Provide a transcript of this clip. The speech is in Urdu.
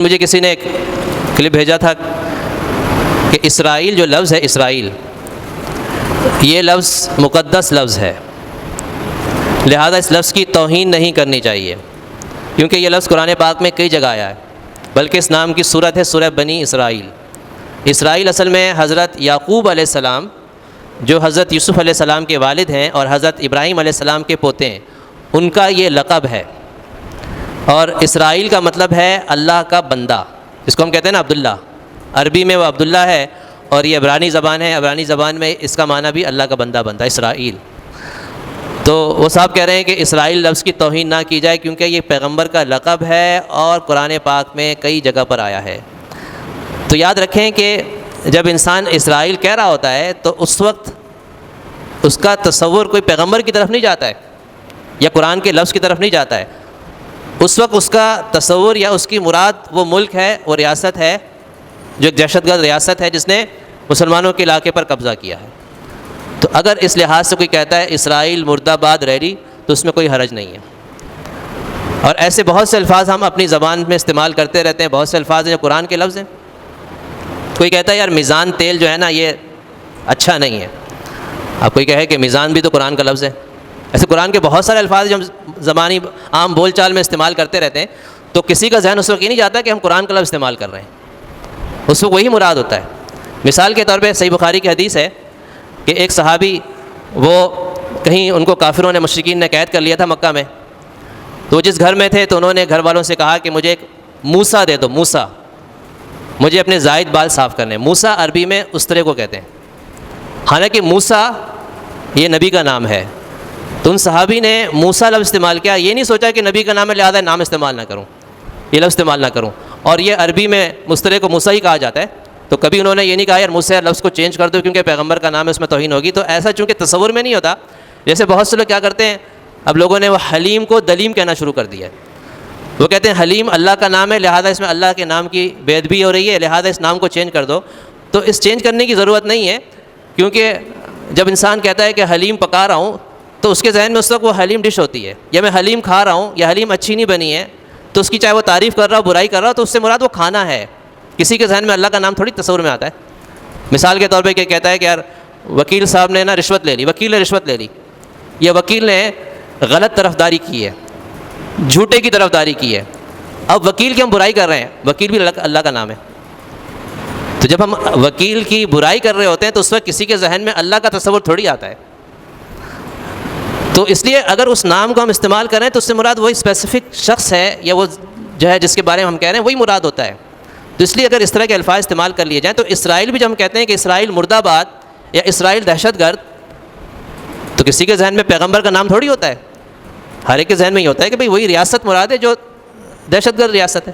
مجھے کسی نے ایک کلپ بھیجا تھا کہ اسرائیل جو لفظ ہے، اسرائیل یہ لفظ مقدس لفظ ہے، لہذا اس لفظ کی توہین نہیں کرنی چاہیے، کیونکہ یہ لفظ قرآن پاک میں کئی جگہ آیا ہے، بلکہ اس نام کی صورت ہے سورہ بنی اسرائیل۔ اسرائیل اصل میں حضرت یعقوب علیہ السلام جو حضرت یوسف علیہ السلام کے والد ہیں اور حضرت ابراہیم علیہ السلام کے پوتے ہیں، ان کا یہ لقب ہے۔ اور اسرائیل کا مطلب ہے اللہ کا بندہ، جس کو ہم کہتے ہیں نا عبداللہ، عربی میں وہ عبداللہ ہے، اور یہ عبرانی زبان ہے، عبرانی زبان میں اس کا معنی بھی اللہ کا بندہ بنتا ہے، اسرائیل۔ تو وہ صاحب کہہ رہے ہیں کہ اسرائیل لفظ کی توہین نہ کی جائے، کیونکہ یہ پیغمبر کا لقب ہے اور قرآن پاک میں کئی جگہ پر آیا ہے۔ تو یاد رکھیں کہ جب انسان اسرائیل کہہ رہا ہوتا ہے تو اس وقت اس کا تصور کوئی پیغمبر کی طرف نہیں جاتا ہے یا قرآن کے لفظ کی طرف نہیں جاتا ہے، اس وقت اس کا تصور یا اس کی مراد وہ ملک ہے، وہ ریاست ہے جو ایک دہشت گرد ریاست ہے جس نے مسلمانوں کے علاقے پر قبضہ کیا ہے۔ تو اگر اس لحاظ سے کوئی کہتا ہے اسرائیل مرد آباد ریلی، تو اس میں کوئی حرج نہیں ہے۔ اور ایسے بہت سے الفاظ ہم اپنی زبان میں استعمال کرتے رہتے ہیں، بہت سے الفاظ ہیں جو قرآن کے لفظ ہیں۔ کوئی کہتا ہے یار میزان تیل جو ہے نا یہ اچھا نہیں ہے، اب کوئی کہے کہ میزان بھی تو قرآن کا لفظ ہے۔ ایسے قرآن کے بہت سارے الفاظ جو ہم زبانی عام بول چال میں استعمال کرتے رہتے ہیں، تو کسی کا ذہن اس وقت یہ نہیں جاتا کہ ہم قرآن کا لفظ استعمال کر رہے ہیں، اس وقت وہی مراد ہوتا ہے۔ مثال کے طور پہ صحیح بخاری کی حدیث ہے کہ ایک صحابی وہ کہیں ان کو کافروں نے، مشرکین نے قید کر لیا تھا مکہ میں، تو وہ جس گھر میں تھے تو انہوں نے گھر والوں سے کہا کہ مجھے ایک موسیٰ دے دو، موسیٰ، مجھے اپنے زائد بال صاف کرنے۔ موسیٰ عربی میں استرے کو کہتے ہیں، حالانکہ موسیٰ یہ نبی کا نام ہے۔ تو ان صحابی نے موسیٰ لفظ استعمال کیا، یہ نہیں سوچا کہ نبی کا نام ہے لہٰذا نام استعمال نہ کروں، یہ لفظ استعمال نہ کروں، اور یہ عربی میں مسترے کو موسیٰ ہی کہا جاتا ہے۔ تو کبھی انہوں نے یہ نہیں کہا یار موسیٰ لفظ کو چینج کر دو کیونکہ پیغمبر کا نام ہے اس میں توہین ہوگی۔ تو ایسا چونکہ تصور میں نہیں ہوتا، جیسے بہت سے لوگ کیا کرتے ہیں، اب لوگوں نے وہ حلیم کو دلیم کہنا شروع کر دیا ہے۔ وہ کہتے ہیں حلیم اللہ کا نام ہے لہٰذا اس میں اللہ کے نام کی بے ادبی ہو رہی ہے، لہٰذا اس نام کو چینج کر دو۔ تو اس چینج کرنے کی ضرورت نہیں ہے، کیونکہ جب انسان کہتا ہے کہ حلیم پکا رہا ہوں تو اس کے ذہن میں اس وقت وہ حلیم ڈش ہوتی ہے، یا میں حلیم کھا رہا ہوں یا حلیم اچھی نہیں بنی ہے، تو اس کی چاہے وہ تعریف کر رہا ہو برائی کر رہا ہو تو اس سے مراد وہ کھانا ہے۔ کسی کے ذہن میں اللہ کا نام تھوڑی تصور میں آتا ہے۔ مثال کے طور پہ کہ کہتا ہے کہ یار وکیل صاحب نے نا رشوت لے لی، وکیل نے رشوت لے لی، یا وکیل نے غلط طرفداری کی ہے، جھوٹے کی طرفداری کی ہے۔ اب وکیل کی ہم برائی کر رہے ہیں، وکیل بھی اللہ کا نام ہے۔ تو جب ہم وکیل کی برائی کر رہے ہوتے ہیں تو اس وقت کسی کے ذہن میں اللہ کا تصور تھوڑی آتا ہے۔ تو اس لیے اگر اس نام کو ہم استعمال کریں تو اس سے مراد وہی اسپیسیفک شخص ہے یا وہ جو ہے جس کے بارے میں ہم کہہ رہے ہیں وہی مراد ہوتا ہے۔ تو اس لیے اگر اس طرح کے الفاظ استعمال کر لیے جائیں تو اسرائیل بھی جب ہم کہتے ہیں کہ اسرائیل مرد آباد یا اسرائیل دہشت گرد، تو کسی کے ذہن میں پیغمبر کا نام تھوڑی ہوتا ہے، ہر ایک کے ذہن میں یہ ہوتا ہے کہ بھئی وہی ریاست مراد ہے جو دہشت گرد ریاست ہے۔